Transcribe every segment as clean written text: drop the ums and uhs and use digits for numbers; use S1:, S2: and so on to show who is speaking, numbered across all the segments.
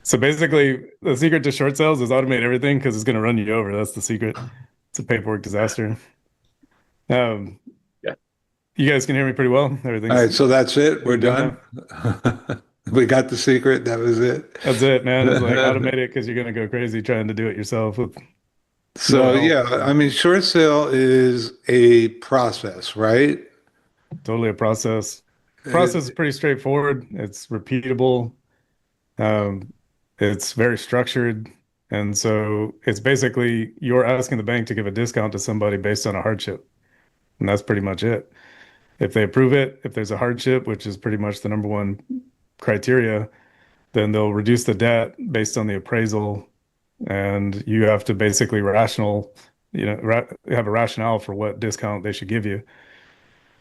S1: So basically, the secret to short sales is automate everything because it's going to run you over. That's the secret. It's a paperwork disaster. Um,
S2: Yeah.
S1: you guys can hear me pretty well.
S3: All
S1: Everything's
S3: right, so that's it. We're
S1: good
S3: done.
S1: now.
S3: We got the secret. That was it.
S1: That's it, man. It's like automate it because you're going to go crazy trying to do it yourself with no
S3: So
S1: help.
S3: yeah, I mean, short sale is a process, right?
S1: Totally a process. Process is
S3: Uh,
S1: pretty straightforward. It's repeatable. Um, it's very structured. And so it's basically you're asking the bank to give a discount to somebody based on a hardship. And that's pretty much it. If they approve it, if there's a hardship, which is pretty much the number one criteria, then they'll reduce the debt based on the appraisal. And you have to basically have a rationale for what discount they should give you.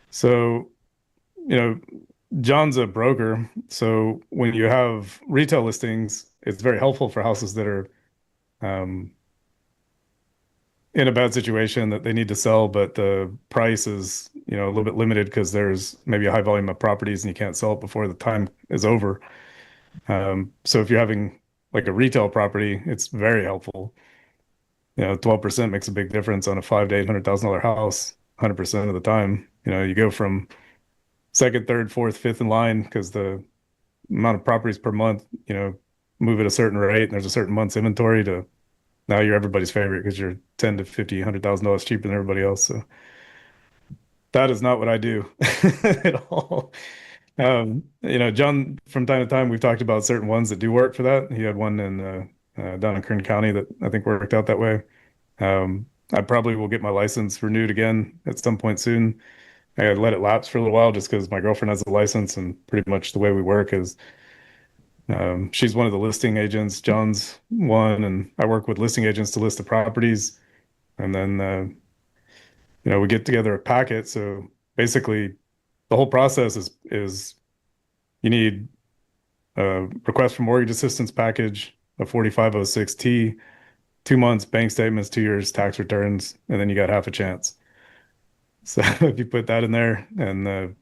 S1: So, you know, John's a broker. So when you have retail listings, it's very helpful for houses that are um, in a bad situation that they need to sell, but the price is, a little bit limited because there's maybe a high volume of properties and you can't sell it before the time is over. So if you're having like a retail property, it's very helpful. 12% makes a big difference on a five to $800,000 house, 100% of the time. You go from second, third, fourth, fifth in line because the amount of properties per month, move at a certain rate and there's a certain month's inventory to now you're everybody's favorite because you're 10 to 50, $100,000 cheaper than everybody else. So that is not what I do at all. John, from time to time, we've talked about certain ones that do work for that. He had one in down in Kern County that I think worked out that way. I probably will get my license renewed again at some point soon. I let it lapse for a little while just because my girlfriend has a license, and pretty much the way we work is she's one of the listing agents, John's one, and I work with listing agents to list the properties. And then, we get together a packet. So basically, the whole process is you need a request for mortgage assistance package, a 4506T, 2 months bank statements, 2 years tax returns, and then you got half a chance. So if you put that in there, and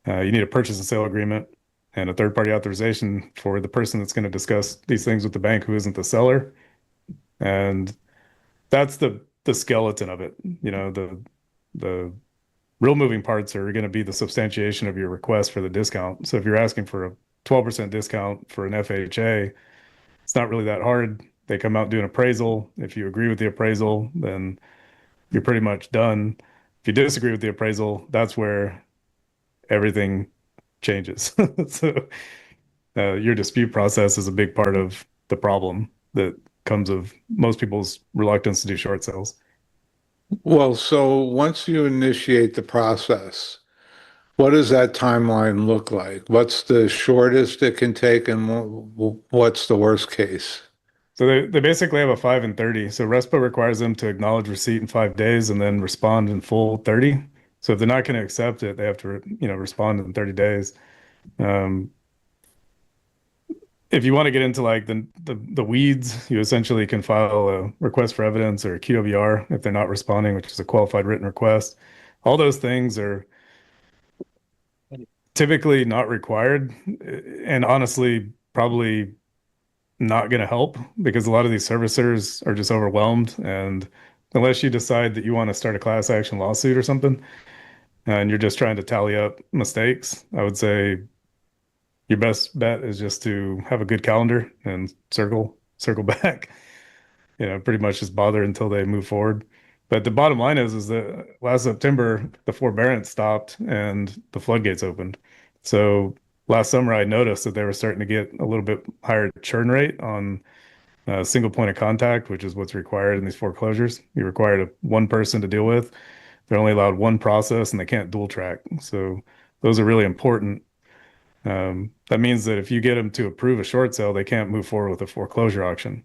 S1: you need a purchase and sale agreement and a third party authorization for the person that's going to discuss these things with the bank who isn't the seller. And that's the skeleton of it. The real moving parts are going to be the substantiation of your request for the discount. So if you're asking for a 12% discount for an FHA, it's not really that hard. They come out and do an appraisal. If you agree with the appraisal, then you're pretty much done. If you disagree with the appraisal, that's where everything changes. So your dispute process is a big part of the problem that comes of most people's reluctance to do short sales.
S3: Well, so once you initiate the process, what does that timeline look like? What's the shortest it can take, and what's the worst case?
S1: So they basically have a 5 and 30. So RESPA requires them to acknowledge receipt in 5 days and then respond in full 30. So if they're not going to accept it, they have to, respond in 30 days. Um, if you want to get into like the weeds, you essentially can file a request for evidence or a QWR if they're not responding, which is a qualified written request. All those things are typically not required, and honestly, probably not going to help because a lot of these servicers are just overwhelmed. And unless you decide that you want to start a class action lawsuit or something, and you're just trying to tally up mistakes, I would say your best bet is just to have a good calendar and circle back. Pretty much just bother until they move forward. But the bottom line is that last September the forbearance stopped and the floodgates opened. So last summer I noticed that they were starting to get a little bit higher churn rate on single point of contact, which is what's required in these foreclosures. You require one person to deal with. They're only allowed one process and they can't dual track. So those are really important. That means that if you get them to approve a short sale, they can't move forward with a foreclosure auction.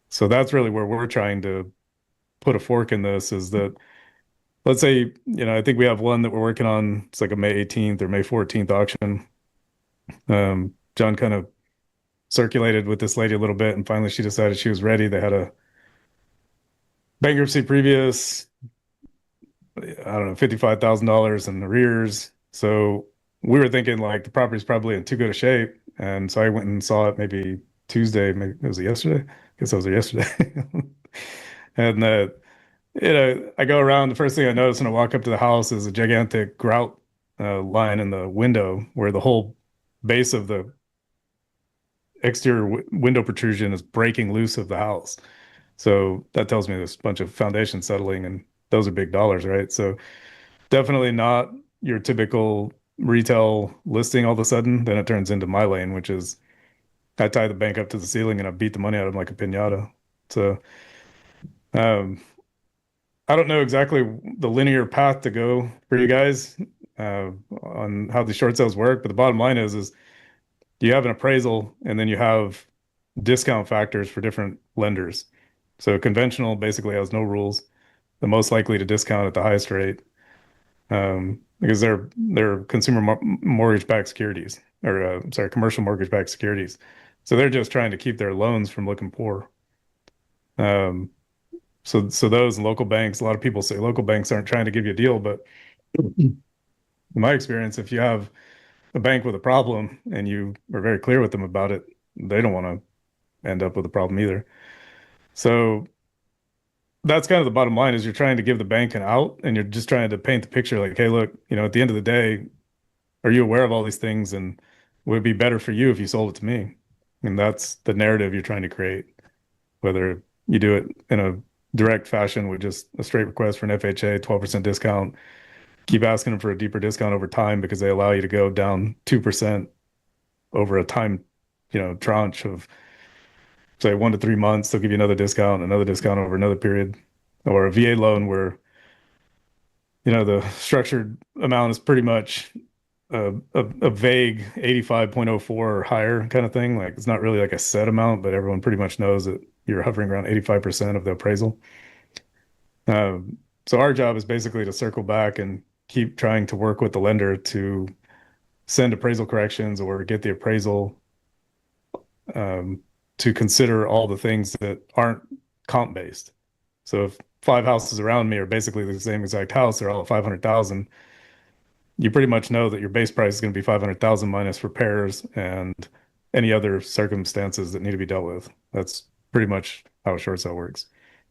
S1: So that's really where we're trying to put a fork in this is that let's say, I think we have one that we're working on. It's like a May 18th or May 14th auction. John kind of circulated with this lady a little bit and finally she decided she was ready. They had a bankruptcy previous, I don't know, $55,000 in arrears. So we were thinking like the property's probably in too good a shape And so I went and saw it maybe Tuesday, maybe was it yesterday? I guess it was yesterday. And I go around. The first thing I notice when I walk up to the house is a gigantic grout line in the window where the whole base of the exterior window protrusion is breaking loose of the house. So that tells me there's a bunch of foundation settling, and those are big dollars, right? So definitely not your typical retail listing all of a sudden. Then it turns into my lane, which is I tie the bank up to the ceiling and I beat the money out of them like a piñata. So um, I don't know exactly the linear path to go for you guys on how the short sales work, but the bottom line is you have an appraisal and then you have discount factors for different lenders. So conventional basically has no rules. The most likely to discount at the highest rate because they're consumer mortgage-backed securities or sorry, commercial mortgage-backed securities. So they're just trying to keep their loans from looking poor. Um, so those local banks, a lot of people say local banks aren't trying to give you a deal, but in my experience, if you have a bank with a problem and you are very clear with them about it, they don't want to end up with a problem either. So that's kind of the bottom line is you're trying to give the bank an out and you're just trying to paint the picture like, hey, look, at the end of the day, are you aware of all these things and would it be better for you if you sold it to me? And that's the narrative you're trying to create, whether you do it in a direct fashion with just a straight request for an FHA, 12% discount, keep asking them for a deeper discount over time because they allow you to go down 2% over a time, tranche of say 1 to 3 months. They'll give you another discount over another period, or a VA loan where the structured amount is pretty much a vague 85.04 or higher kind of thing. Like it's not really like a set amount, but everyone pretty much knows that you're hovering around 85% of the appraisal. So our job is basically to circle back and keep trying to work with the lender to send appraisal corrections or get the appraisal to consider all the things that aren't comp based. So if 5 houses around me are basically the same exact house, they're all at 500,000, you pretty much know that your base price is going to be 500,000 minus repairs and any other circumstances that need to be dealt with. That's pretty much how a short sale works.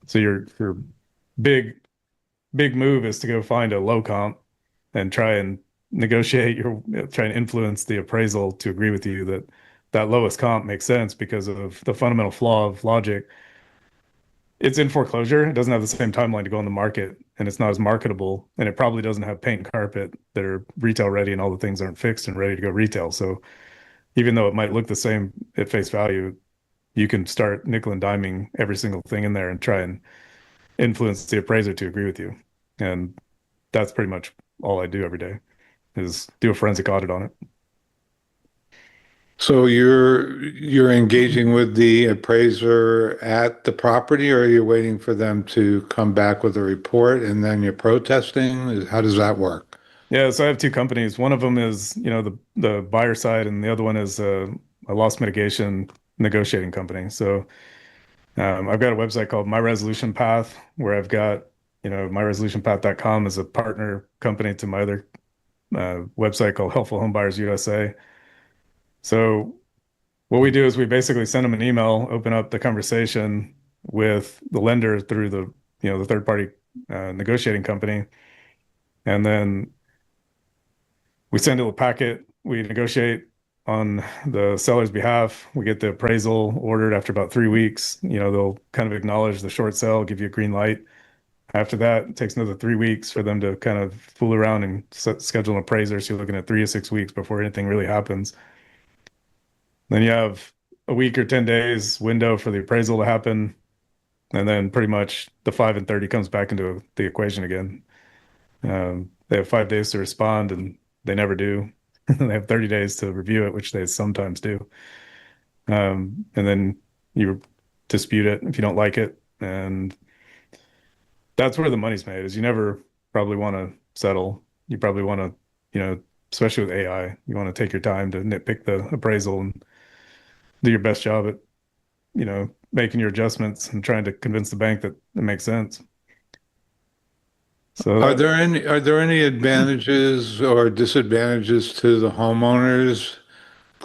S1: So your big move is to go find a low comp and try and try and influence the appraisal to agree with you that that lowest comp makes sense because of the fundamental flaw of logic. It's in foreclosure. It doesn't have the same timeline to go on the market, and it's not as marketable, and it probably doesn't have paint and carpet that are retail ready, and all the things aren't fixed and ready to go retail. So even though it might look the same at face value, you can start nickel and diming every single thing in there and try and influence the appraiser to agree with you. And that's pretty much all I do every day is do a forensic audit on it.
S3: So you're engaging with the appraiser at the property, or are you waiting for them to come back with a report and then you're protesting? How does that work?
S1: Yeah, so I have two companies. One of them is, the buyer side, and the other one is a loss mitigation negotiating company. So I've got a website called My Resolution Path where I've got, myresolutionpath.com is a partner company to my other website called Helpful Home Buyers USA. So what we do is we basically send them an email, open up the conversation with the lender through the third party negotiating company, and then we send it a packet. We negotiate on the seller's behalf. We get the appraisal ordered after about 3 weeks. They'll kind of acknowledge the short sale, give you a green light. After that, it takes another 3 weeks for them to kind of fool around and schedule an appraiser. So you're looking at 3 to 6 weeks before anything really happens. Then you have a week or 10 days window for the appraisal to happen. And then pretty much the 5 and 30 comes back into the equation again. They have 5 days to respond and they never do. They have 30 days to review it, which they sometimes do. And then you dispute it if you don't like it. And that's where the money's made is you never probably want to settle. You probably want to, especially with AI, you want to take your time to nitpick the appraisal and do your best job at, making your adjustments and trying to convince the bank that it makes sense. So
S3: Are there any advantages or disadvantages to the homeowners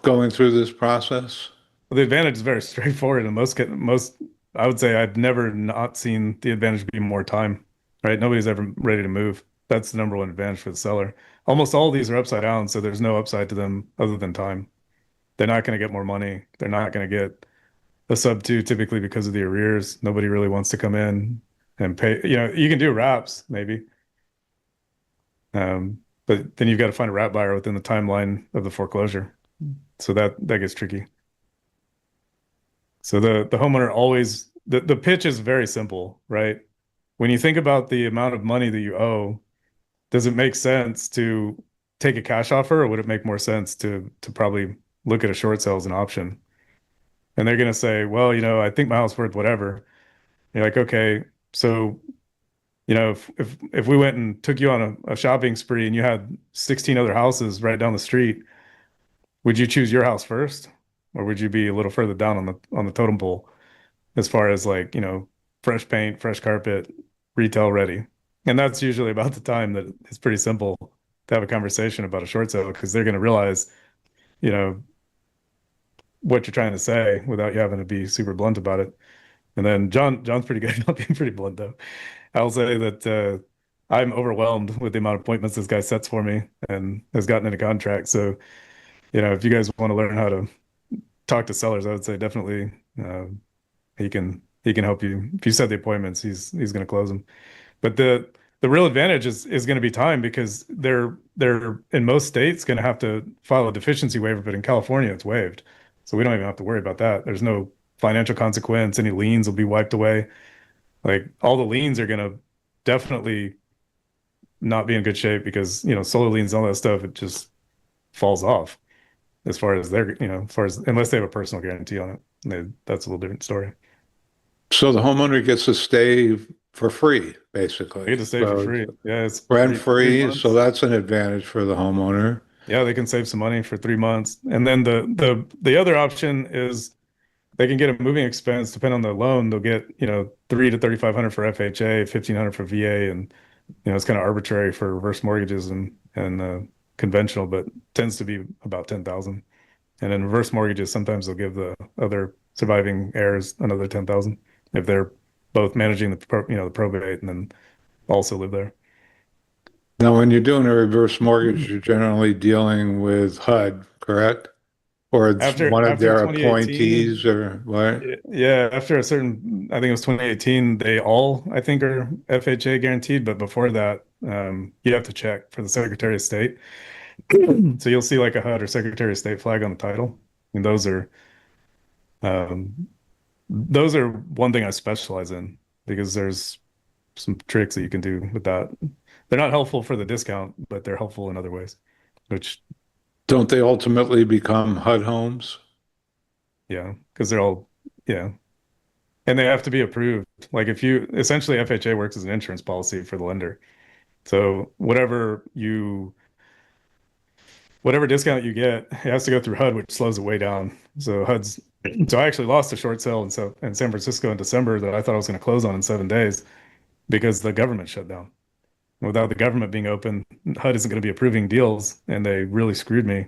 S3: going through this process?
S1: Well, the advantage is very straightforward, and most I would say I've never not seen the advantage be more time, right? Nobody's ever ready to move. That's the number one advantage for the seller. Almost all of these are upside down, so there's no upside to them other than time. They're not going to get more money. They're not going to get a sub two typically because of the arrears. Nobody really wants to come in and pay. You can do wraps maybe, but then you've got to find a wrap buyer within the timeline of the foreclosure. So that gets tricky. So the homeowner always the pitch is very simple, right? When you think about the amount of money that you owe, does it make sense to take a cash offer, or would it make more sense to probably look at a short sale as an option? And they're gonna say, well, I think my house is worth whatever. You're like, okay, so if we went and took you on a shopping spree and you had 16 other houses right down the street, would you choose your house first, or would you be a little further down on the totem pole as far as like, fresh paint, fresh carpet, retail ready? And that's usually about the time that it's pretty simple to have a conversation about a short sale because they're going to realize, you know, what you're trying to say without you having to be super blunt about it. And then John's pretty good about being pretty blunt though. I'll say that I'm overwhelmed with the amount of appointments this guy sets for me and has gotten into contract. So, if you guys want to learn how to talk to sellers, I would say definitely he can help you. If you set the appointments, he's going to close them. But the real advantage is going to be time because they're in most states going to have to file a deficiency waiver, but in California it's waived. So we don't even have to worry about that. There's no financial consequence. Any liens will be wiped away. Like all the liens are going to definitely not be in good shape because, solar liens and all that stuff, it just falls off as far as as far as unless they have a personal guarantee on it. That's a little different story.
S3: So the homeowner gets to stay for free,
S1: They
S3: basically.
S1: get to stay for
S3: So
S1: free. Yeah, it's
S3: rent
S1: three
S3: free, so
S1: months.
S3: that's an advantage for the homeowner.
S1: Yeah, they can save some money for 3 months. And then the other option is they can get a moving expense depending on the loan. They'll get, 3 to 3,500 for FHA, 1,500 for VA, and it's kind of arbitrary for reverse mortgages and conventional, but tends to be about 10,000. And in reverse mortgages, sometimes they'll give the other surviving heirs another 10,000 if they're both managing the probate and then also live there.
S3: Now, when you're doing a reverse mortgage, you're generally dealing with HUD, correct? Or it's
S1: After
S3: one of
S1: after
S3: their
S1: 2018,
S3: appointees or what?
S1: yeah, after a certain, I think it was 2018, they all, I think, are FHA guaranteed, but before that, you have to check for the Secretary of State. So you'll see like a HUD or Secretary of State flag on the title. And um, those are one thing I specialize in because there's some tricks that you can do with that. They're not helpful for the discount, but they're helpful in other ways, which,
S3: Don't they ultimately become HUD homes?
S1: yeah, because they're all, yeah. And they have to be approved. Like if you essentially FHA works as an insurance policy for the lender. So whatever discount you get, it has to go through HUD, which slows it way down. So I actually lost a short sale in San Francisco in December that I thought I was going to close on in 7 days because the government shut down. Without the government being open, HUD isn't going to be approving deals, and they really screwed me.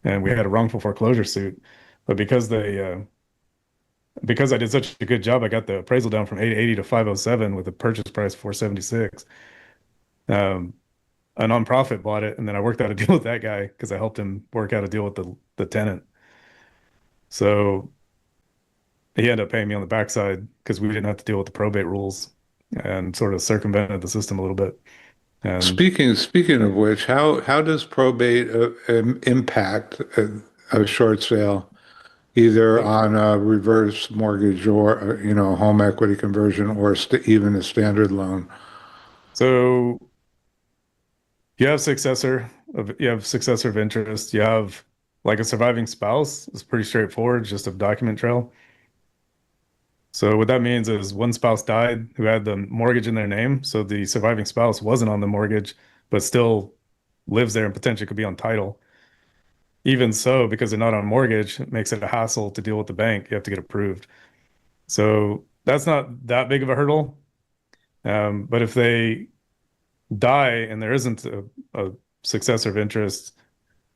S1: And we had a wrongful foreclosure suit. But because I did such a good job, I got the appraisal down from 880 to 507 with a purchase price of 476. Um, a nonprofit bought it, and then I worked out a deal with that guy because I helped him work out a deal with the tenant. So he ended up paying me on the backside because we didn't have to deal with the probate rules and sort of circumvented the system a little bit. And
S3: Speaking of which, how does probate impact a short sale, either
S1: so,
S3: on a reverse mortgage or home equity conversion or even a standard loan?
S1: so you have successor of interest. You have like a surviving spouse. It's pretty straightforward, just a document trail. So what that means is one spouse died who had the mortgage in their name. So the surviving spouse wasn't on the mortgage, but still lives there and potentially could be on title. Even so, because they're not on mortgage, it makes it a hassle to deal with the bank. You have to get approved. So that's not that big of a hurdle. But if they die and there isn't a successor of interest,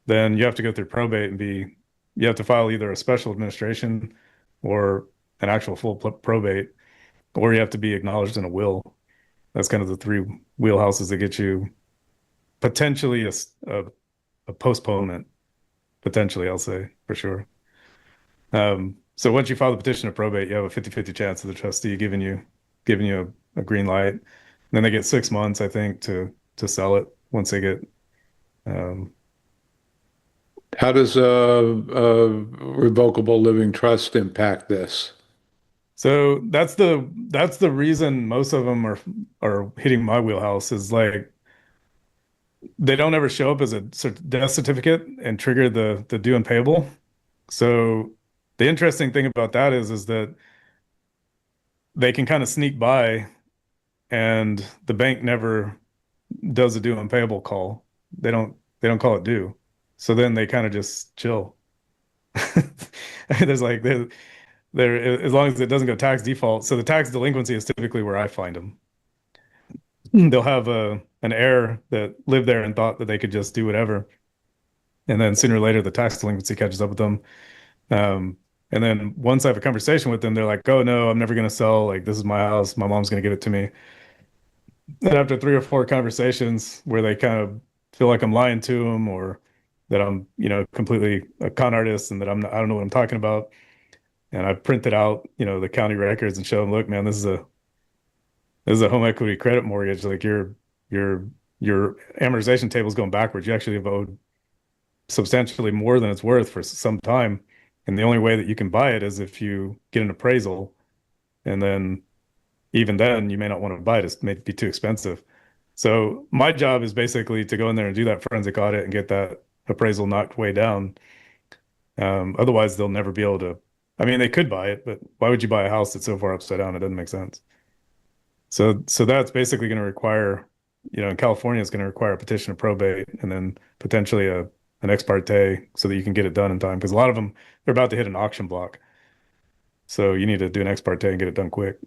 S1: then you have to go through probate and be you have to file either a special administration or an actual full probate, or you have to be acknowledged in a will. That's kind of the three wheelhouses that get you potentially a postponement. Potentially, I'll say for sure. So once you file the petition of probate, you have a 50-50 chance of the trustee giving you a green light. And then they get 6 months, I think, to sell it once they get um,
S3: How does a revocable living trust impact this?
S1: so that's the reason most of them are hitting my wheelhouse is like they don't ever show up as a death certificate and trigger the due and payable. So the interesting thing about that is that they can kind of sneak by and the bank never does a due and payable call. They don't call it due. So then they kind of just chill. There's like there as long as it doesn't go tax default. So the tax delinquency is typically where I find them. They'll have an heir that lived there and thought that they could just do whatever. And then sooner or later the tax delinquency catches up with them. Um, and then once I have a conversation with them, they're like, "Oh no, I'm never gonna sell. Like this is my house. My mom's gonna give it to me." And after 3 or 4 conversations where they kind of feel like I'm lying to them or that I'm, completely a con artist and that I don't know what I'm talking about. And I printed out, the county records and show them, look, man, this is a home equity credit mortgage. Like your amortization table is going backwards. You actually have owed substantially more than it's worth for some time. And the only way that you can buy it is if you get an appraisal. And then even then, you may not want to buy it. It may be too expensive. So my job is basically to go in there and do that forensic audit and get that appraisal knocked way down. Otherwise, they'll never be able to. I mean, they could buy it, but why would you buy a house that's so far upside down? It doesn't make sense. So that's basically going to require, in California, it's going to require a petition of probate and then potentially an ex parte so that you can get it done in time. Because a lot of them, they're about to hit an auction block. So you need to do an ex parte and get it done quick.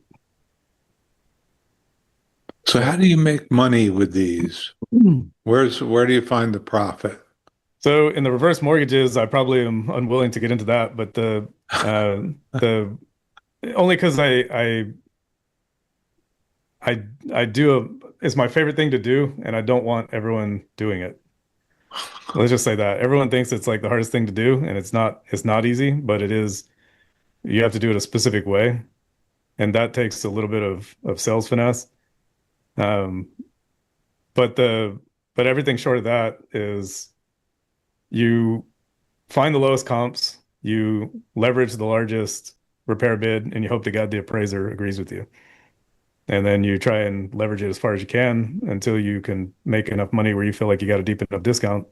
S3: So how do you make money with these? Where do you find the profit?
S1: So in the reverse mortgages, I probably am unwilling to get into that, but the only because I do it's my favorite thing to do, and I don't want everyone doing it. Let's just say that everyone thinks it's like the hardest thing to do, and it's not easy, but it is. You have to do it a specific way, and that takes a little bit of sales finesse. Um, but everything short of that is you find the lowest comps, you leverage the largest repair bid, and you hope to God the appraiser agrees with you. And then you try and leverage it as far as you can until you can make enough money where you feel like you got a deep enough discount.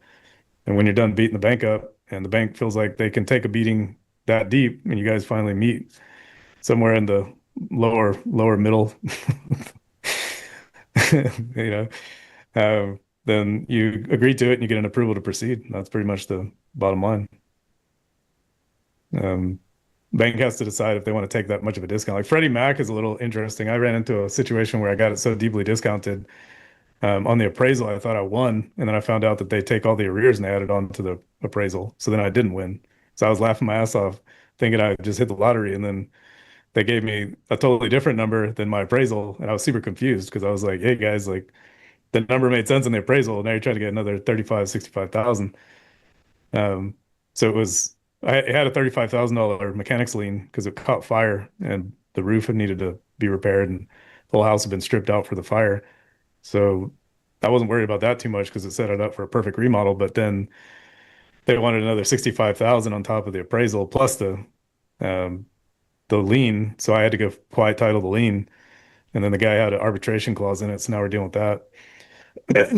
S1: And when you're done beating the bank up and the bank feels like they can take a beating that deep and you guys finally meet somewhere in the lower middle, you know, then you agree to it and you get an approval to proceed. That's pretty much the bottom line. Bank has to decide if they want to take that much of a discount. Like Freddie Mac is a little interesting. I ran into a situation where I got it so deeply discounted on the appraisal. I thought I won, and then I found out that they take all the arrears and they add it on to the appraisal. So then I didn't win. So I was laughing my ass off, thinking I just hit the lottery, and then they gave me a totally different number than my appraisal, and I was super confused because I was like, "Hey guys, like the number made sense in the appraisal, and now you're trying to get another 35, 65,000." So I had a $35,000 mechanics lien because it caught fire and the roof had needed to be repaired and the whole house had been stripped out for the fire. So I wasn't worried about that too much because it set it up for a perfect remodel. But then they wanted another 65,000 on top of the appraisal plus um, the lien. So I had to go quiet title the lien. And then the guy had an arbitration clause in it. So now we're dealing with that.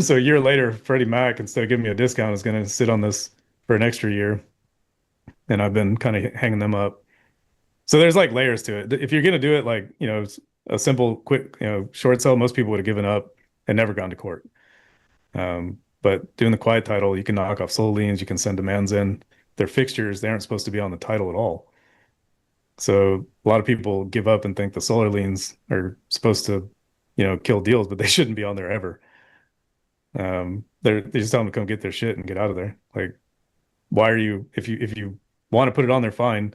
S1: So a year later, Freddie Mac, instead of giving me a discount, is going to sit on this for an extra year. And I've been kind of hanging them up. So there's like layers to it. If you're going to do it like, a simple, quick, short sell, most people would have given up and never gone to court. But doing the quiet title, you can knock off sole liens, you can send demands in. They're fixtures, they aren't supposed to be on the title at all. So a lot of people give up and think the solar liens are supposed to, kill deals, but they shouldn't be on there ever. They just tell them to come get their shit and get out of there. Like, why are you if you want to put it on there, fine.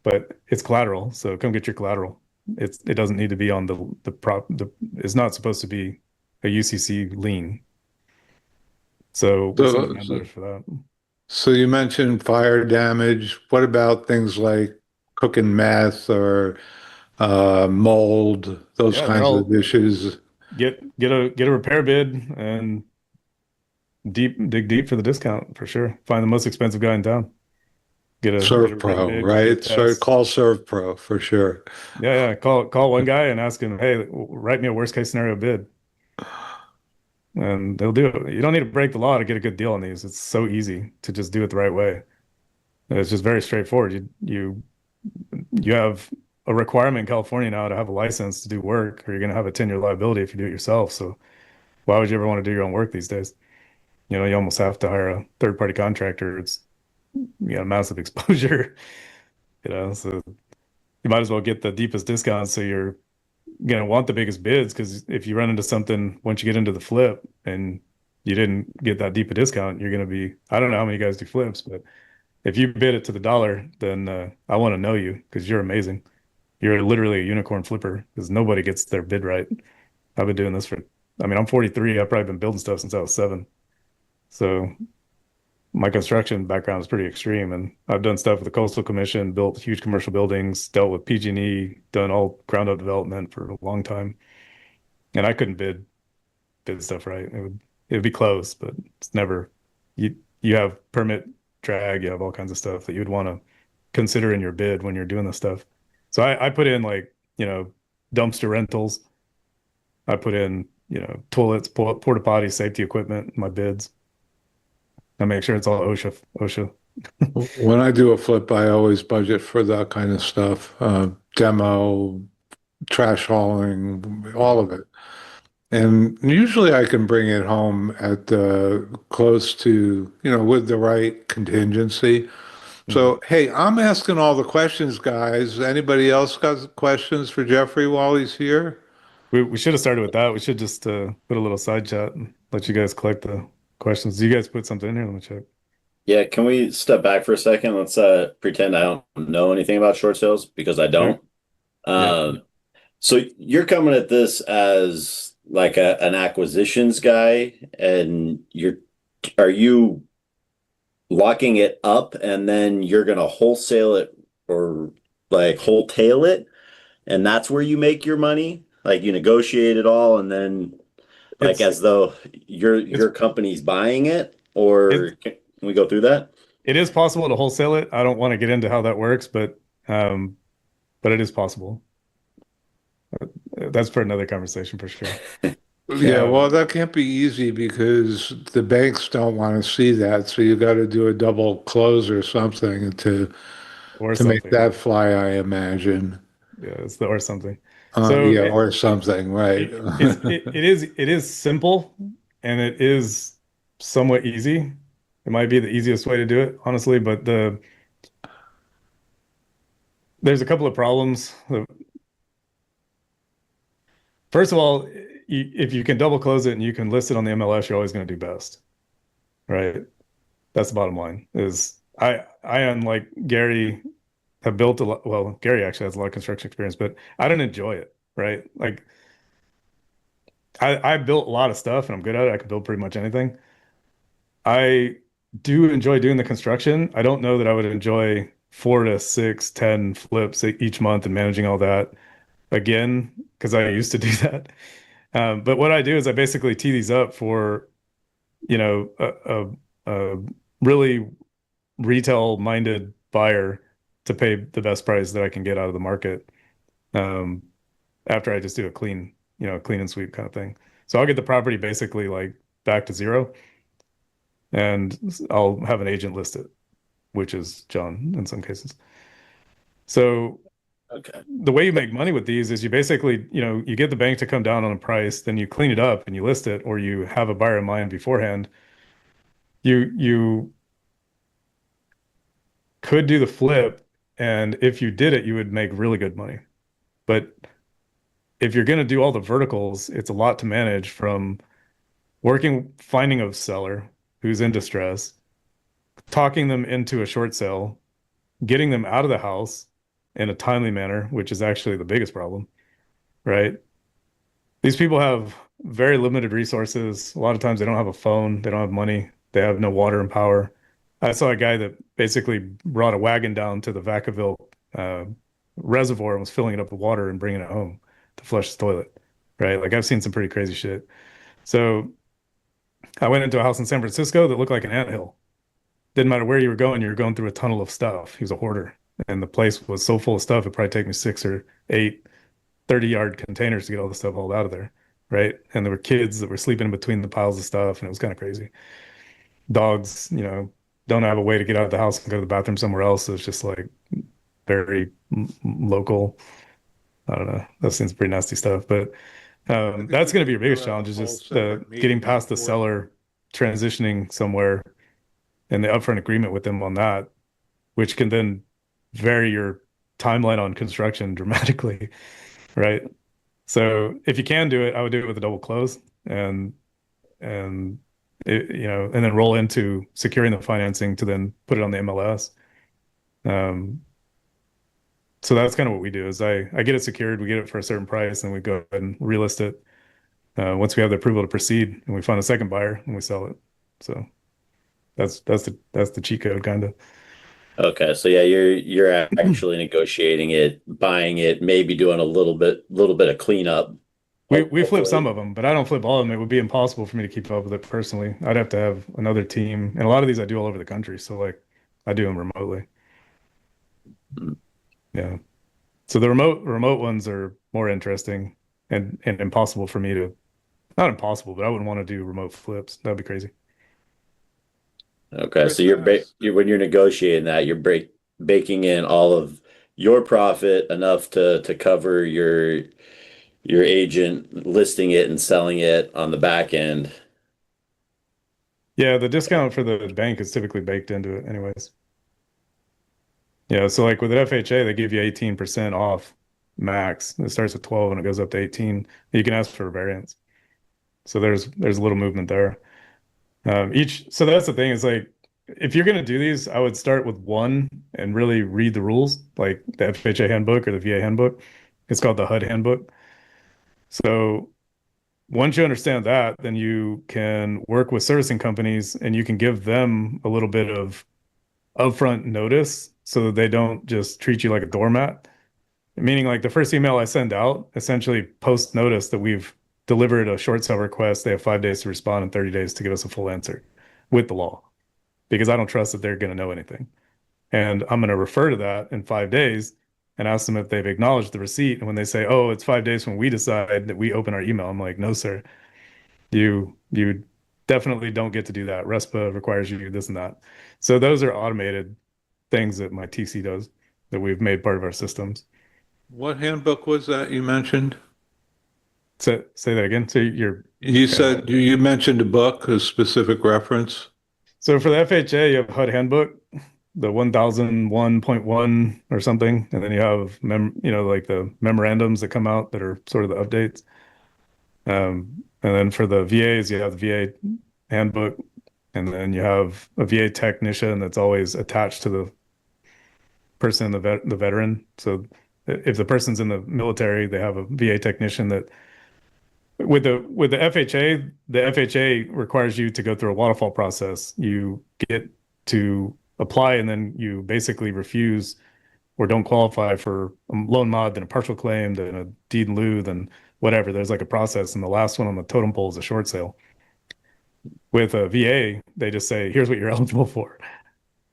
S1: But it's collateral, so come get your collateral. It doesn't need to be on it's not supposed to be a UCC lien. So we send
S3: So,
S1: demand
S3: so
S1: letters for that.
S3: so you mentioned fire damage. What about things like cooking meth or mold, those
S1: Yeah, they're
S3: kinds of
S1: all
S3: issues?
S1: get a repair bid and dig deep for the discount for sure. Find the most expensive guy in town. Get a written
S3: ServPro,
S1: bid, get a
S3: right? So
S1: test.
S3: call ServPro for sure.
S1: Yeah, yeah. Call one guy and ask him, hey, write me a worst case scenario bid. And they'll do it. You don't need to break the law to get a good deal on these. It's so easy to just do it the right way. And it's just very straightforward. You have a requirement in California now to have a license to do work, or you're going to have a 10-year liability if you do it yourself. So why would you ever want to do your own work these days? You almost have to hire a third-party contractor. It's massive exposure, so you might as well get the deepest discount so you're gonna want the biggest bids because if you run into something once you get into the flip and you didn't get that deep a discount, you're gonna be, I don't know how many guys do flips, but if you bid it to the dollar, then I want to know you because you're amazing. You're literally a unicorn flipper because nobody gets their bid right. I've been doing this I mean, I'm 43. I've probably been building stuff since I was 7. So my construction background is pretty extreme, and I've done stuff with the Coastal Commission, built huge commercial buildings, dealt with PG&E, done all ground up development for a long time, and I couldn't bid stuff right. It would be close, but it's never you have permit drag, you have all kinds of stuff that you'd want to consider in your bid when you're doing this stuff. So I put in like, dumpster rentals. I put in, toilets, porta potty, safety equipment in my bids. I make sure it's all OSHA.
S3: When I do a flip, I always budget for that kind of stuff, demo, trash hauling, all of it. And usually I can bring it home at close to, with the right contingency.
S1: Mhm.
S3: So, hey, I'm asking all the questions, guys. Anybody else got questions for Jeffrey while he's here?
S1: We should have started with that. We should just put a little side chat and let you guys collect the questions. Do you guys put something in here? Let me check.
S2: Yeah, can we step back for a second? Let's pretend I don't know anything about short sales because I
S1: Okay.
S2: don't.
S3: Yeah.
S2: Um, so you're coming at this as like an acquisitions guy, and are you locking it up and then you're gonna wholesale it or like wholetail it, and that's where you make your money? Like you negotiate it all and then like
S1: It's
S2: as though
S1: it's
S2: your company's buying it, or
S1: it
S2: can we go through that?
S1: it is possible to wholesale it. I don't want to get into how that works, um, but it is possible. That's for another conversation for sure.
S3: Yeah, well,
S1: Um,
S3: that can't be easy because the banks don't want to see that. So you got to do a double close or something
S1: or
S3: to make
S1: something.
S3: that fly, I imagine.
S1: Yeah, it's the or something. So
S3: Yeah, or something, right?
S1: it is simple and it is somewhat easy. It might be the easiest way to do it, honestly, but there's a couple of problems. First of all, if you can double close it and you can list it on the MLS, you're always going to do best, right? That's the bottom line. Is I unlike Gary have built a lot. Well, Gary actually has a lot of construction experience, but I don't enjoy it, right? Like I built a lot of stuff and I'm good at it. I can build pretty much anything. I do enjoy doing the construction. I don't know that I would enjoy 4 to 6, 10 flips each month and managing all that again, because I used to do that. But what I do is I basically tee these up for, a really retail-minded buyer to pay the best price that I can get out of the market. Um, After I just do a clean and sweep kind of thing. So I'll get the property basically like back to zero, and I'll have an agent list it, which is John in some cases. So
S2: Okay.
S1: the way you make money with these is you basically, you get the bank to come down on a price, then you clean it up and you list it, or you have a buyer in mind beforehand. You could do the flip, and if you did it, you would make really good money. But if you're going to do all the verticals, it's a lot to manage from finding a seller who's in distress, talking them into a short sale, getting them out of the house in a timely manner, which is actually the biggest problem, right? These people have very limited resources. A lot of times they don't have a phone, they don't have money, they have no water and power. I saw a guy that basically brought a wagon down to the Vacaville uh, reservoir and was filling it up with water and bringing it home to flush his toilet, right? Like I've seen some pretty crazy shit. So I went into a house in San Francisco that looked like an anthill. Didn't matter where you were going through a tunnel of stuff. He was a hoarder. And the place was so full of stuff, it'd probably take me 6 or 8 30-yard containers to get all the stuff hauled out of there. Right. And there were kids that were sleeping in between the piles of stuff, and it was kind of crazy. Dogs, don't have a way to get out of the house and go to the bathroom somewhere else. So it's just like very local. I don't know. That seems pretty nasty stuff. But
S3: think
S1: that's
S3: we
S1: going to be your
S3: do
S1: biggest
S3: have a
S1: challenge is
S3: whole
S1: just
S3: separate meeting
S1: getting past the
S3: before.
S1: seller, transitioning somewhere, and the upfront agreement with them on that, which can then vary your timeline on construction dramatically, right? So if you can do it, I would do it with a double close and and then roll into securing the financing to then put it on the MLS. Um, so that's kind of what we do is I get it secured, we get it for a certain price, and we go ahead and relist it. Once we have the approval to proceed, and we find a second buyer and we sell it. So that's the cheat code kind of.
S2: Okay, so yeah, you're actually negotiating it, buying it, maybe doing a little bit of cleanup.
S1: We flip
S2: Hopefully.
S1: some of them, but I don't flip all of them. It would be impossible for me to keep up with it personally. I'd have to have another team, and a lot of these I do all over the country. So like I do them remotely. Yeah. So the remote ones are more interesting and impossible for me to, not impossible, but I wouldn't want to do remote flips. That'd be crazy.
S2: Okay, so
S3: Chris asked,
S2: when you're negotiating that, you're baking in all of your profit enough to cover your agent listing it and selling it on the back end.
S1: Yeah, the discount for the bank is typically baked into it anyways. Yeah, so like with an FHA, they give you 18% off max. It starts at 12 and it goes up to 18. You can ask for a variance. So there's a little movement there. So that's the thing is like if you're gonna do these, I would start with one and really read the rules, like the FHA handbook or the VA handbook. It's called the HUD handbook. So once you understand that, then you can work with servicing companies and you can give them a little bit of upfront notice so that they don't just treat you like a doormat. Meaning like the first email I send out essentially post notice that we've delivered a short sale request. They have 5 days to respond and 30 days to give us a full answer with the law because I don't trust that they're going to know anything. And I'm going to refer to that in 5 days and ask them if they've acknowledged the receipt. And when they say, oh, it's 5 days when we decide that we open our email, I'm like, no, sir, you definitely don't get to do that. RESPA requires you to do this and that. So those are automated things that my TC does that we've made part of our systems.
S3: what handbook was that you mentioned?
S1: So say that again. So you're
S3: You said you mentioned a book, a specific reference.
S1: so for the FHA, you have HUD handbook, the 1001.1 or something, and then you have like the memorandums that come out that are sort of the updates. And then for the VAs, you have the VA handbook, and then you have a VA technician that's always attached to the person, the veteran. So if the person's in the military, they have a VA technician that with the FHA, the FHA requires you to go through a waterfall process. You get to apply and then you basically refuse or don't qualify for a loan mod, then a partial claim, then a deed in lieu, then whatever. There's like a process, and the last one on the totem pole is a short sale. With a VA, they just say, "Here's what you're eligible for."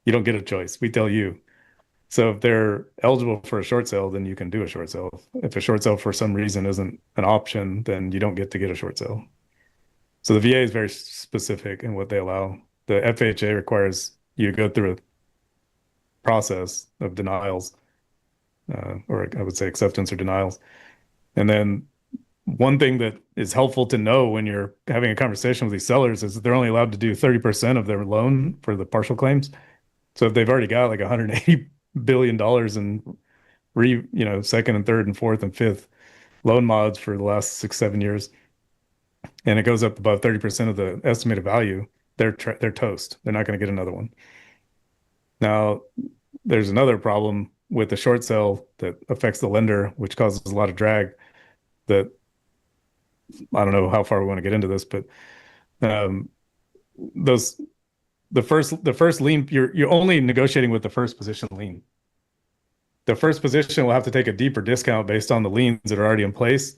S1: You don't get a choice. We tell you. So if they're eligible for a short sale, then you can do a short sale. If a short sale for some reason isn't an option, then you don't get to get a short sale. So the VA is very specific in what they allow. The FHA requires you to go through a process of denials, or I would say acceptance or denials. And then one thing that is helpful to know when you're having a conversation with these sellers is that they're only allowed to do 30% of their loan for the partial claims. So if they've already got like $180 billion in second and third and fourth and fifth loan mods for the last 6, 7 years, and it goes up above 30% of the estimated value, they're toast. They're not going to get another one. Now, there's another problem with the short sale that affects the lender, which causes a lot of drag that I don't know how far we want to get into this, but um, those the first lien, you're only negotiating with the first position lien. The first position will have to take a deeper discount based on the liens that are already in place.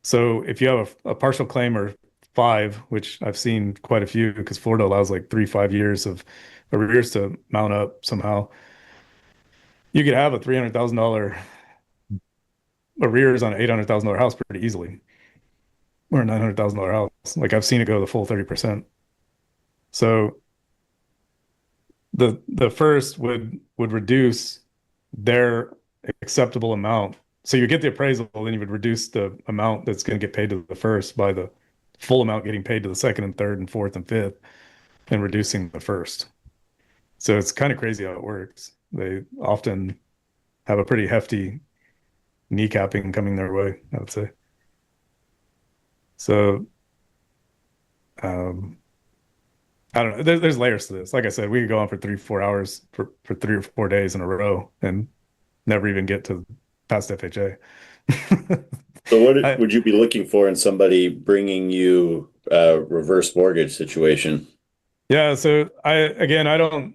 S1: So if you have a partial claim or 5, which I've seen quite a few because Florida allows like 3-5 years of arrears to mount up somehow, you could have a $300,000 arrears on an $800,000 house pretty easily, or a $900,000 house. Like I've seen it go the full 30%. So the first would reduce their acceptable amount. So you get the appraisal, then you would reduce the amount that's going to get paid to the first by the full amount getting paid to the second and third and fourth and fifth, and reducing the first. So it's kind of crazy how it works. They often have a pretty hefty kneecapping coming their way, I would say. So I don't know. There's layers to this. Like I said, we could go on for 3-4 hours for 3 or 4 days in a row and never even get to past FHA.
S2: So what
S1: I,
S2: would you be looking for in somebody bringing you a reverse mortgage situation?
S1: yeah, so I don't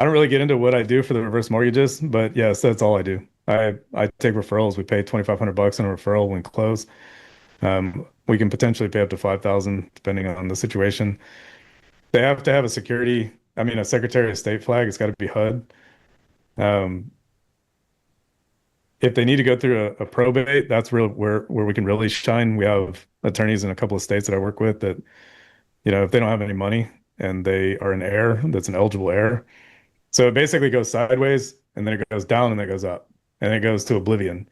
S1: really get into what I do for the reverse mortgages, but yes, that's all I do. I take referrals. We pay $2,500 on a referral when closed. We can potentially pay up to 5,000 depending on the situation. They have to have a security, I mean, a Secretary of State flag. It's got to be HUD. Um, if they need to go through a probate, that's where we can really shine. We have attorneys in a couple of states that I work with that, if they don't have any money and they are an heir, that's an eligible heir. So it basically goes sideways and then it goes down and then it goes up and it goes to oblivion.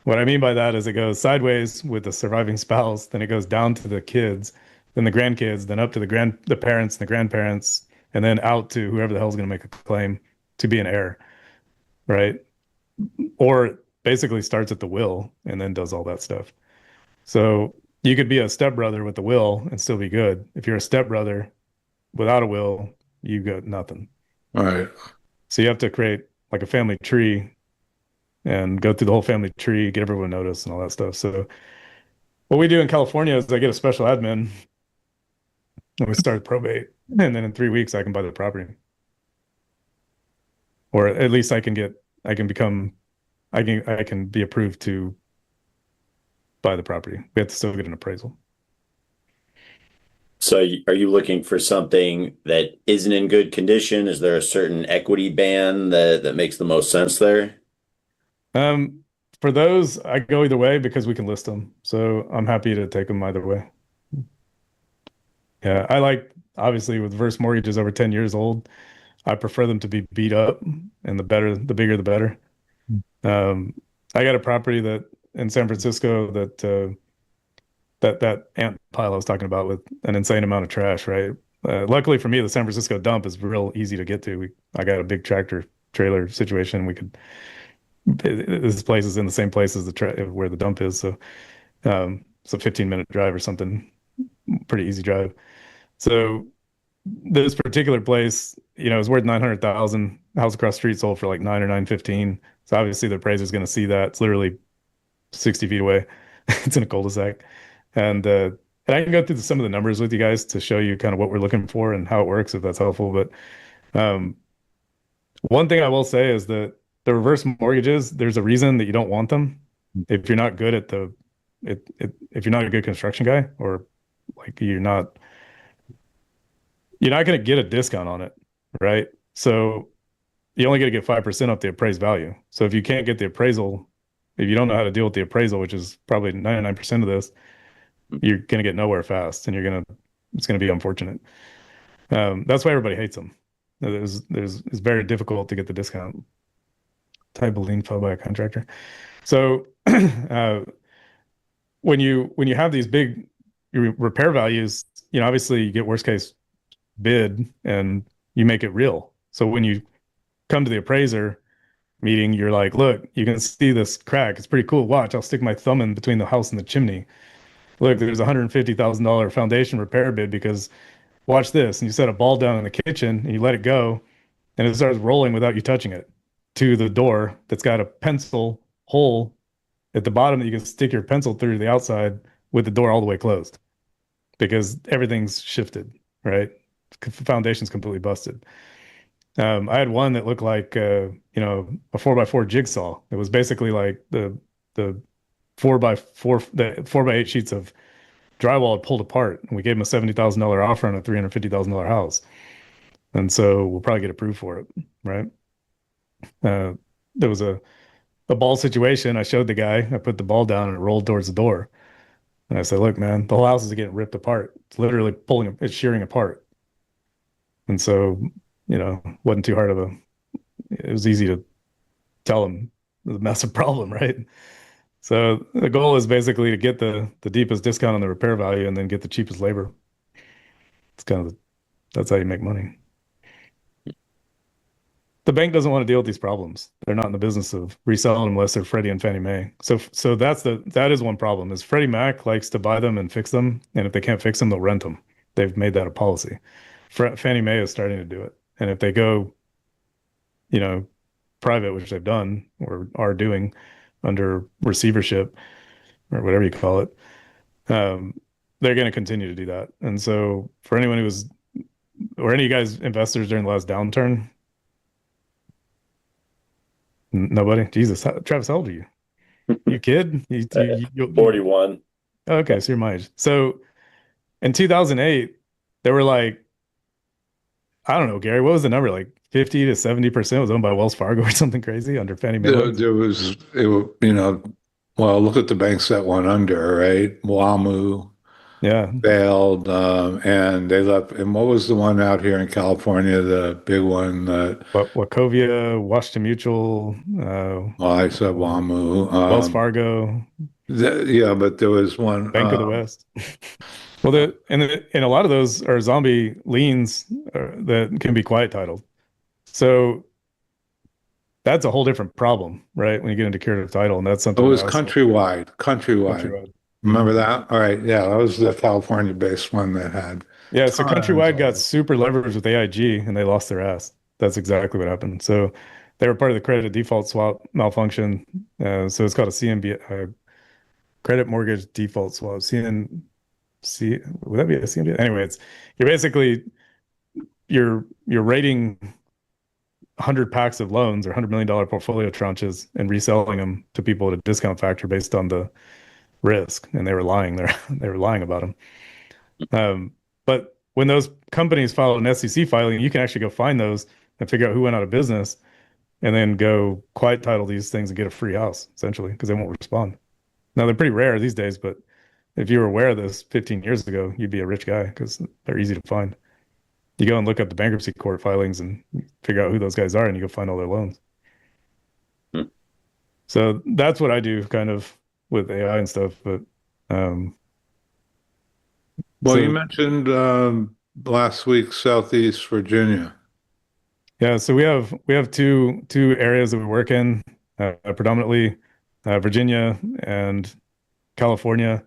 S1: What I mean by that is it goes sideways with the surviving spouse, then it goes down to the kids, then the grandkids, then up to the parents and the grandparents, and then out to whoever the hell's going to make a claim to be an heir, right? Or it basically starts at the will and then does all that stuff. So you could be a stepbrother with the will and still be good. If you're a stepbrother without a will, you got nothing.
S3: All right.
S1: So you have to create like a family tree and go through the whole family tree, get everyone notice and all that stuff. So what we do in California is I get a special admin and we start probate, and then in 3 weeks I can buy the property. Or at least I can be approved to buy the property. We have to still get an appraisal.
S2: So are you looking for something that isn't in good condition? Is there a certain equity band that makes the most sense there?
S1: For those, I go either way because we can list them. So I'm happy to take them either way. Yeah, obviously with reverse mortgages over 10 years old, I prefer them to be beat up, and the bigger the better. I got a property that in San Francisco that ant pile I was talking about with an insane amount of trash, right? Luckily for me, the San Francisco dump is real easy to get to. I got a big tractor trailer situation. This place is in the same place as where the dump is, so it's a 15-minute drive or something, pretty easy drive. So this particular place, is worth 900,000. House across the street sold for like 9 or 915. So obviously the appraiser's going to see that. It's literally 60 feet away. It's in a cul-de-sac, and I can go through some of the numbers with you guys to show you kind of what we're looking for and how it works, if that's helpful. But one thing I will say is that the reverse mortgages, there's a reason that you don't want them. If you're not good at if you're not a good construction guy, or like you're not going to get a discount on it, right? So you only get to get 5% off the appraised value. So if you can't get the appraisal, if you don't know how to deal with the appraisal, which is probably 99% of this, you're going to get nowhere fast, and it's going to be unfortunate. That's why everybody hates them. It's very difficult to get the discount. Type of lien filed by a contractor. So when you have these big repair values, obviously you get worst case bid and you make it real. So when you come to the appraiser meeting, you're like, look, you can see this crack. It's pretty cool. Watch, I'll stick my thumb in between the house and the chimney. Look, there's $150,000 foundation repair bid because watch this. And you set a ball down in the kitchen and you let it go and it starts rolling without you touching it to the door that's got a pencil hole at the bottom that you can stick your pencil through the outside with the door all the way closed because everything's shifted, right? Foundation's completely busted. I had one that looked like a 4x4 jigsaw. It was basically like the 4x4 the 4x8 sheets of drywall had pulled apart, and we gave him a $70,000 offer on a $350,000 house, and so we'll probably get approved for it, right? There was a ball situation. I showed the guy. I put the ball down and it rolled towards the door, and I said, "Look, man, the whole house is getting ripped apart. It's literally it's shearing apart." And so, wasn't too hard of a. It was easy to tell him the massive problem, right? So the goal is basically to get the deepest discount on the repair value and then get the cheapest labor. It's kind of that's how you make money. The bank doesn't want to deal with these problems. They're not in the business of reselling them unless they're Freddie and Fannie Mae. So that is one problem is Freddie Mac likes to buy them and fix them, and if they can't fix them, they'll rent them. They've made that a policy. Fannie Mae is starting to do it, and if they go, private, which they've done or are doing under receivership or whatever you call it, they're going to continue to do that. And so for anyone who was, or any of you guys investors during the last downturn, nobody? Jesus, Travis, how old are you? You kid?
S2: 41.
S1: Okay, so you're my age. So in 2008, there were like, I don't know, Gary, what was the number? Like 50 to 70% was owned by Wells Fargo or something crazy under Fannie Mae.
S3: There was, well, look at the banks that went under, right? WAMU
S1: Yeah.
S3: failed, and they left. And what was the one out here in California, the big one that,
S1: Wachovia, Washington Mutual,
S3: well, I said WAMU.
S1: Wells Fargo,
S3: Yeah, but there was one.
S1: Bank of the West. Well, and a lot of those are zombie liens that can be quiet titled. So that's a whole different problem, right? When you get into curative title, and that's
S3: It
S1: something
S3: was
S1: that
S3: countrywide. Remember that? All right. Yeah, that was the California-based one that had.
S1: Yeah, so
S3: tons
S1: Countrywide got
S3: of-
S1: super leveraged with AIG and they lost their ass. That's exactly what happened. So they were part of the credit default swap malfunction. So it's called a CMB, credit mortgage default swap. Would that be a CMB? Anyway, you're basically you're rating 100 packs of loans or $100 million portfolio tranches and reselling them to people at a discount factor based on the risk, and they were lying there. They were lying about them. But when those companies file an SEC filing, you can actually go find those and figure out who went out of business, and then go quiet title these things and get a free house essentially because they won't respond. Now they're pretty rare these days, but if you were aware of this 15 years ago, you'd be a rich guy because they're easy to find. You go and look up the bankruptcy court filings and figure out who those guys are, and you go find all their loans. So that's what I do kind of with AI and stuff. But
S3: Well,
S1: so-
S3: you mentioned last week Southeast Virginia.
S1: yeah, so we have two areas that we work in, predominantly Virginia and California.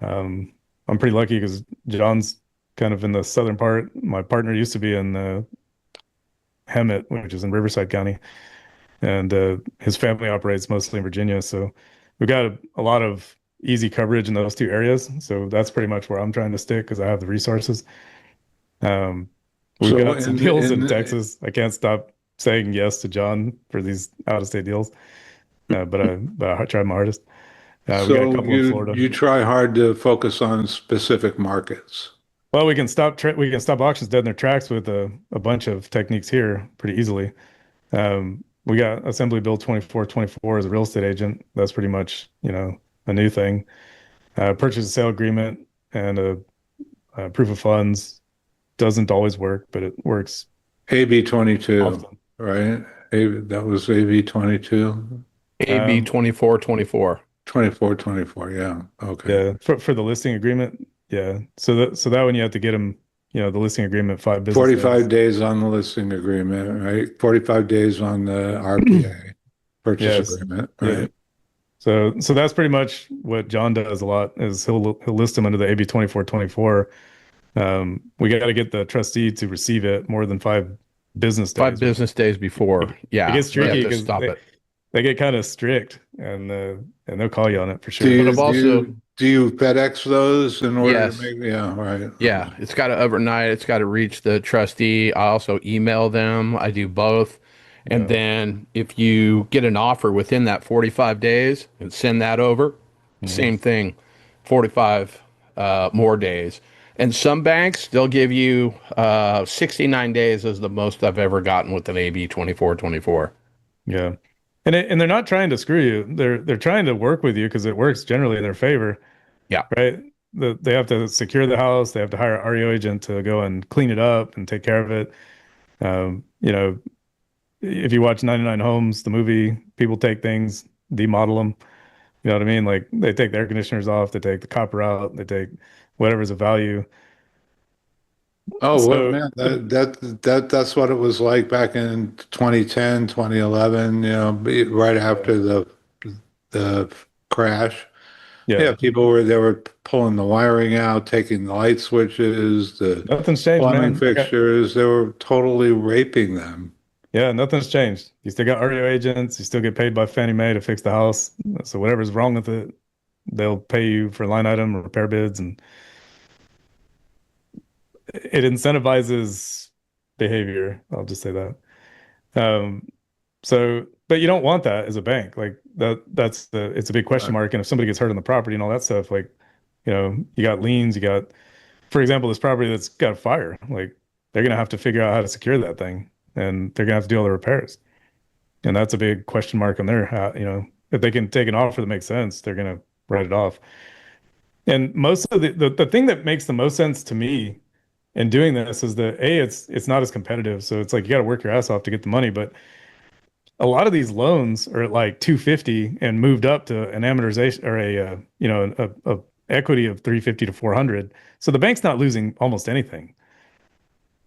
S1: I'm pretty lucky because John's kind of in the southern part. My partner used to be in Hemet, which is in Riverside County, and his family operates mostly in Virginia. So we've got a lot of easy coverage in those two areas. So that's pretty much where I'm trying to stick because I have the resources. We've
S3: So
S1: got some
S3: in-
S1: deals in
S3: in-
S1: Texas. I can't stop saying yes to John for these out-of-state deals, but I tried my hardest. We got a
S3: So
S1: couple in Florida.
S3: you try hard to focus on specific markets.
S1: Well, we can stop auctions dead in their tracks with a bunch of techniques here pretty easily. We got Assembly Bill 2424 as a real estate agent. That's pretty much, a new thing. Purchase and sale agreement and a proof of funds doesn't always work, but it works
S3: AB 22,
S1: often.
S3: right? That was AB 22,
S4: AB 2424.
S3: 24, yeah. Okay.
S1: Yeah, for the listing agreement. Yeah. So that one you have to get them, the listing agreement 5 business
S3: 45
S1: days.
S3: days on the listing agreement, right? 45 days on the RPA purchase
S1: Yes.
S3: agreement,
S1: Yeah.
S3: right?
S1: So that's pretty much what John does a lot is he'll list them under the AB 2424. We got to get the trustee to receive it more than 5 business days.
S4: 5 business days before. Yeah.
S1: It gets
S4: we have
S1: tricky
S4: to
S1: because
S4: stop it.
S1: they get kind of strict, and they'll call you on it for
S3: Do
S1: sure.
S3: you,
S4: But I've also-
S3: do you FedEx those in order
S4: Yes.
S3: to make, yeah, right.
S4: Yeah, it's got to overnight. It's got to reach the trustee. I also email them. I do both. And
S1: Yeah.
S4: then if you get an offer within that 45 days and send that over, same thing, 45 more days. And some banks, they'll give you 69 days is the most I've ever gotten with an AB 2424.
S1: Yeah. And they're not trying to screw you. They're trying to work with you because it works generally in their favor,
S4: Yeah.
S1: right? They have to secure the house. They have to hire an REO agent to go and clean it up and take care of it. You know, if you watch 99 Homes, the movie, people take things, demodel them. You know what I mean? Like they take the air conditioners off, they take the copper out, they take whatever's of value.
S3: Oh, well,
S1: So-
S3: man, that's what it was like back in 2010, 2011, right after the crash. Yeah, they were pulling the wiring out, taking the light switches, the
S1: Nothing's changed,
S3: plumbing
S1: man.
S3: fixtures. They were totally raping them.
S1: Yeah, nothing's changed. You still got REO agents. You still get paid by Fannie Mae to fix the house. So whatever's wrong with it, they'll pay you for line item or repair bids, and it incentivizes behavior. I'll just say that. But you don't want that as a bank. Like it's a big question mark. And if somebody gets hurt on the property and all that stuff, like, you got liens, for example, this property that's got a fire, like they're going to have to figure out how to secure that thing, and they're going to have to do all the repairs. And that's a big question mark on if they can take an offer that makes sense, they're going to write it off. And most of the thing that makes the most sense to me in doing this is that it's not as competitive. So it's like you got to work your ass off to get the money, but a lot of these loans are at like 250 and moved up to an amortization or a equity of 350 to 400. So the bank's not losing almost anything,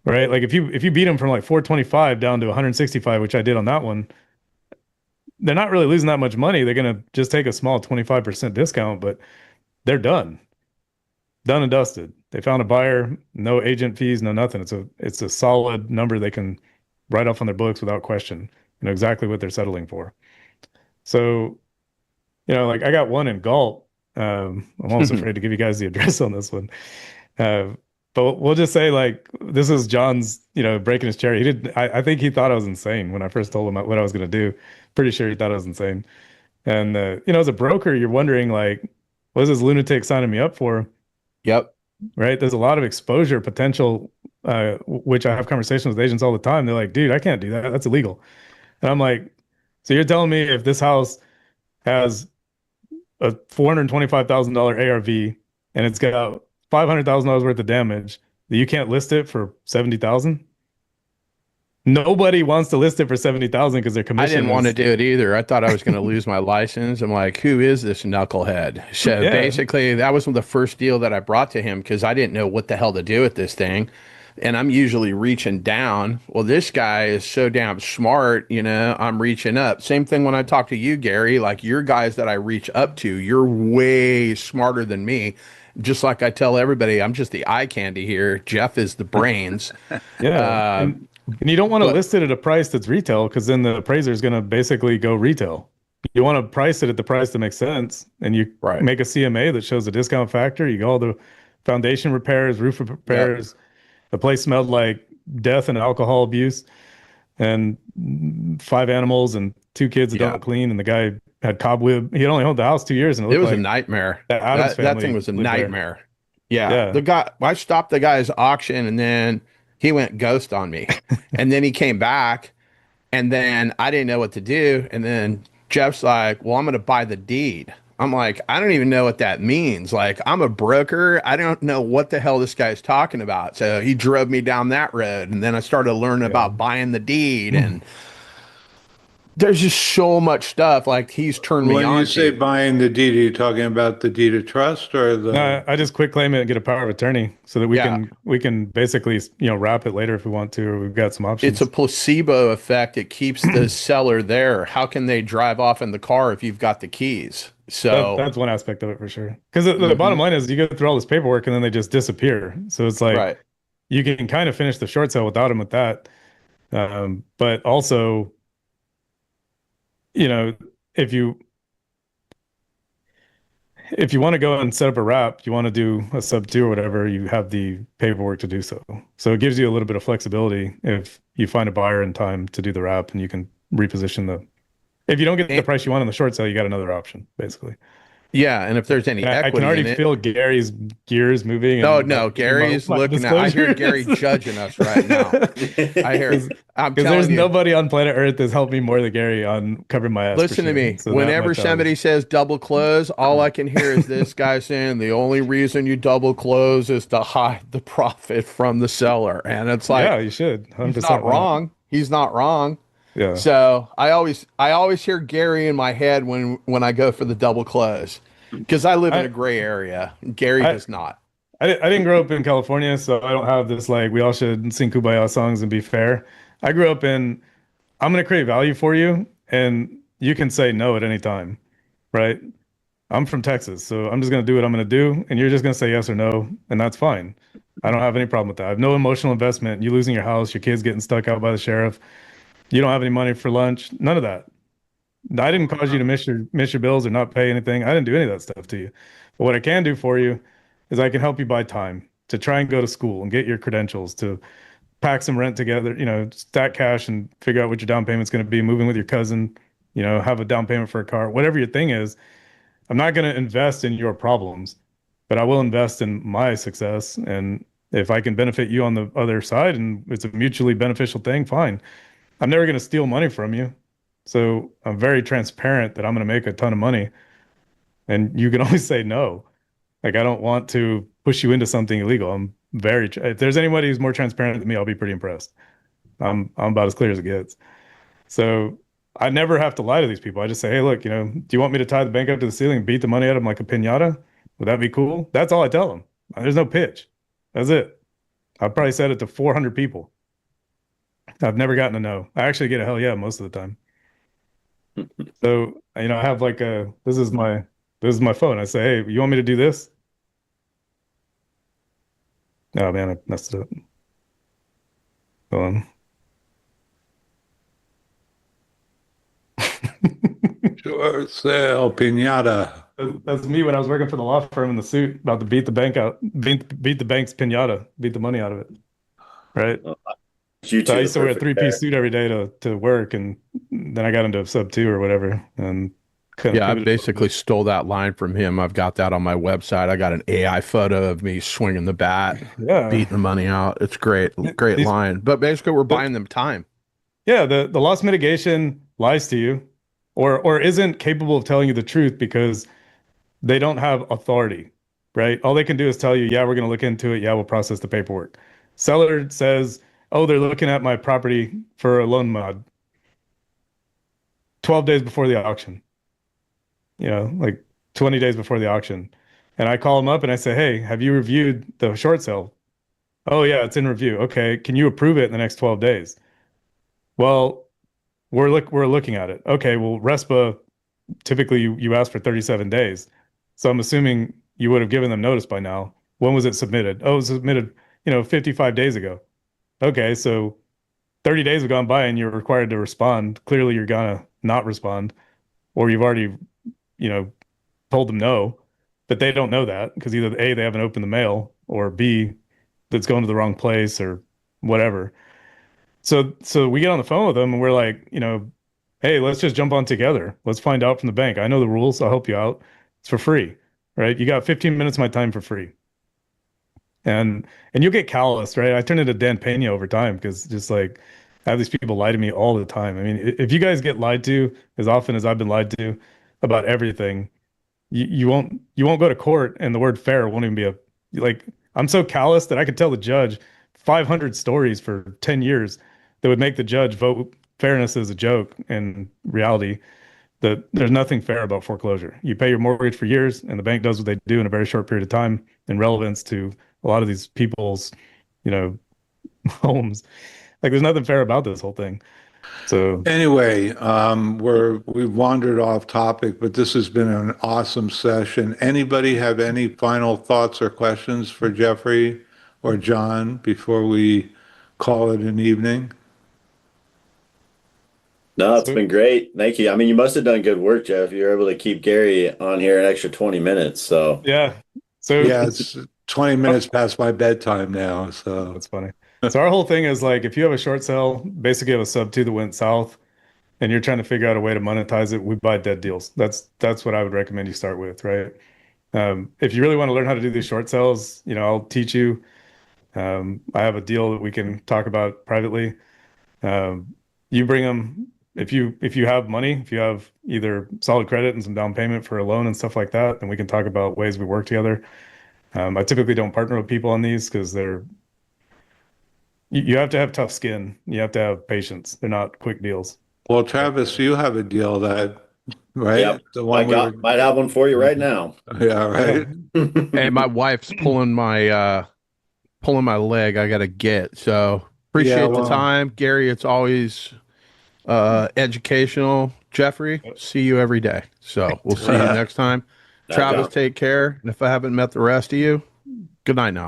S1: right? Like if you beat them from like 425 down to 165, which I did on that one, they're not really losing that much money. They're going to just take a small 25% discount, but they're done and dusted. They found a buyer, no agent fees, no nothing. It's a solid number they can write off on their books without question. You know exactly what they're settling for. So, like I got one in Galt. I'm almost afraid to give you guys the address on this one. But we'll just say like this is John's, breaking his chair. I think he thought I was insane when I first told him what I was going to do. Pretty sure he thought I was insane. And as a broker, you're wondering like, what is this lunatic signing me up for?
S4: Yep.
S1: Right? There's a lot of exposure potential, which I have conversations with agents all the time. They're like, dude, I can't do that. That's illegal. And I'm like, so you're telling me if this house has a $425,000 ARV and it's got $500,000 worth of damage, that you can't list it for 70,000? Nobody wants to list it for 70,000 because their commission.
S4: I didn't want to
S1: is-
S4: do it either. I thought I was going to lose my license. I'm like, who is this knucklehead? So
S1: Yeah.
S4: basically, that was the first deal that I brought to him because I didn't know what the hell to do with this thing. And I'm usually reaching down. Well, this guy is so damn smart, I'm reaching up. Same thing when I talk to you, Gary. Like your guys that I reach up to, you're way smarter than me. Just like I tell everybody, I'm just the eye candy here. Jeff is the brains.
S1: Yeah. And you don't want to list it at a price that's retail because then the appraiser is going to basically go retail. You want to price it at the price that makes sense, and you
S4: Right.
S1: make a CMA that shows the discount factor. You got all the foundation repairs, roof repairs. The place smelled like death and alcohol abuse, and 5 animals and 2 kids that
S4: Yeah.
S1: don't clean. And the guy had cobweb. He had only owned the house 2 years, and
S4: It
S1: it
S4: was
S1: looked
S4: a
S1: like
S4: nightmare.
S1: that Addams
S4: That
S1: family
S4: thing was a
S1: lived there.
S4: nightmare. Yeah.
S1: Yeah.
S4: I stopped the guy's auction and then he went ghost on me. And then he came back and then I didn't know what to do. And then Jeff's like, well, I'm going to buy the deed. I'm like, I don't even know what that means. Like, I'm a broker. I don't know what the hell this guy's talking about. So he drove me down that road. And then I started learning about buying the deed. And there's just so much stuff like he's turned me
S3: When
S4: on
S3: you say
S4: to.
S3: buying the deed, are you talking about the deed of trust or the?
S1: No, I just quit claim it and get a power of attorney so that
S4: Yeah.
S1: we can basically wrap it later if we want to, or we've got some options.
S4: It's a placebo effect. It keeps the seller there. How can they drive off in the car if you've got the keys? So
S1: That's one aspect of it for sure. Because the bottom line is you go through all this paperwork and then they just disappear. So it's like
S4: right.
S1: you can kind of finish the short sale without them with that. But also, you know, if you if you want to go and set up a wrap, you want to do a sub two or whatever, you have the paperwork to do so. So it gives you a little bit of flexibility if you find a buyer in time to do the wrap and you can reposition the. If you don't get the price you want on the short sale, you got another option basically.
S4: Yeah, and if there's any
S1: And I can
S4: equity
S1: already
S4: in it,
S1: feel Gary's gears moving.
S4: no,
S1: And
S4: no, Gary's looking at. I hear Gary judging us right now. I hear. I'm
S1: because
S4: telling
S1: there's
S4: you.
S1: nobody on planet Earth that's helped me more than Gary on covering my ass. for
S4: Listen to
S1: sure.
S4: me.
S1: So that
S4: Whenever
S1: much I was-
S4: somebody says double close, all I can hear is this guy saying the only reason you double close is to hide the profit from the seller. And it's like,
S1: yeah, you should. 100%
S4: he's not
S1: why not?
S4: wrong. He's not wrong.
S1: Yeah.
S4: So I always hear Gary in my head when I go for the double close because I live in a gray area. Gary does not.
S1: I didn't grow up in California, so I don't have this like we all should sing Kumbaya songs and be fair. I grew up in I'm going to create value for you, and you can say no at any time, right? I'm from Texas, so I'm just going to do what I'm going to do, and you're just going to say yes or no, and that's fine. I don't have any problem with that. I have no emotional investment. You losing your house, your kids getting stuck out by the sheriff, you don't have any money for lunch, none of that. I didn't cause you to miss your bills or not pay anything. I didn't do any of that stuff to you. But what I can do for you is I can help you buy time to try and go to school and get your credentials, to pack some rent together, stack cash and figure out what your down payment's going to be, moving with your cousin, have a down payment for a car, whatever your thing is. I'm not going to invest in your problems, but I will invest in my success. And if I can benefit you on the other side and it's a mutually beneficial thing, fine. I'm never going to steal money from you. So I'm very transparent that I'm going to make a ton of money and you can always say no. Like, I don't want to push you into something illegal. If there's anybody who's more transparent than me, I'll be pretty impressed. I'm about as clear as it gets. So I never have to lie to these people. I just say, hey, look, do you want me to tie the bank up to the ceiling and beat the money out of them like a piñata? Would that be cool? That's all I tell them. There's no pitch. That's it. I've probably said it to 400 people. I've never gotten a no. I actually get a hell yeah most of the time. So, I have like this is my phone. I say, hey, you want me to do this? Oh man, I messed it up. Hold on.
S3: Short sale, pinata.
S1: That's me when I was working for the law firm in the suit, about to beat the bank out, beat the bank's pinata, beat the money out of it. Right.
S2: You
S1: So I
S2: two
S1: used to
S2: are
S1: wear a
S2: perfect
S1: three-piece
S2: pair.
S1: suit every day to work, and then I got into a sub two or whatever, and
S4: Yeah, I basically stole that line from him. I've got that on my website. I got an AI photo of me swinging the bat,
S1: yeah,
S4: beating the money out. It's great, great
S1: These-
S4: line. But basically, we're buying them time.
S1: yeah. The loss mitigation lies to you, or isn't capable of telling you the truth because they don't have authority, right? All they can do is tell you, yeah, we're going to look into it. Yeah, we'll process the paperwork. Seller says, oh, they're looking at my property for a loan mod 12 days before the auction, like 20 days before the auction. And I call them up and I say, hey, have you reviewed the short sale? Oh, yeah, it's in review. Okay, can you approve it in the next 12 days? Well, we're looking at it. Okay, well, RESPA, typically you ask for 37 days. So I'm assuming you would have given them notice by now. When was it submitted? Oh, it was submitted, 55 days ago. Okay, so 30 days have gone by and you're required to respond. Clearly you're gonna not respond, or you've already, told them no, but they don't know that because either A, they haven't opened the mail, or B, that's going to the wrong place or whatever. So we get on the phone with them and we're like, hey, let's just jump on together. Let's find out from the bank. I know the rules. I'll help you out. It's for free, right? You got 15 minutes of my time for free. And you'll get calloused, right? I turn into Dan Pena over time because just like I have these people lie to me all the time. I mean, if you guys get lied to as often as I've been lied to about everything, you won't go to court and the word fair won't even be like, I'm so callous that I could tell the judge 500 stories for 10 years that would make the judge vote fairness as a joke. In reality, that there's nothing fair about foreclosure. You pay your mortgage for years and the bank does what they do in a very short period of time in relevance to a lot of these people's, homes. Like, there's nothing fair about this whole thing. So
S3: Anyway, we've wandered off topic, but this has been an awesome session. Anybody have any final thoughts or questions for Jeffrey or John before we call it an evening?
S2: No, it's
S1: So-
S2: been great. Thank you. I mean, you must have done good work, Jeff. You're able to keep Gary on here an extra 20 minutes. So
S1: yeah. So
S3: Yeah, it's 20 minutes past my bedtime now, so.
S1: that's funny. So our whole thing is like if you have a short sale, basically have a sub two that went south, and you're trying to figure out a way to monetize it, we buy dead deals. That's what I would recommend you start with, right? If you really want to learn how to do these short sales, I'll teach you. I have a deal that we can talk about privately. You bring them if you have money, if you have either solid credit and some down payment for a loan and stuff like that, then we can talk about ways we work together. I typically don't partner with people on these because you have to have tough skin. You have to have patience. They're not quick deals.
S3: Well, Travis, you have a deal that, right?
S2: Yep.
S3: The one
S2: might have one for you right now.
S3: yeah, right?
S4: Hey, my wife's pulling my leg. I gotta get. So appreciate
S3: Yeah,
S4: the
S3: well-
S4: time, Gary. It's always educational. Jeffrey, see you every day. So we'll see you next time.
S2: No
S4: Travis,
S2: doubt.
S4: take care. And if I haven't met the rest of you, good night now.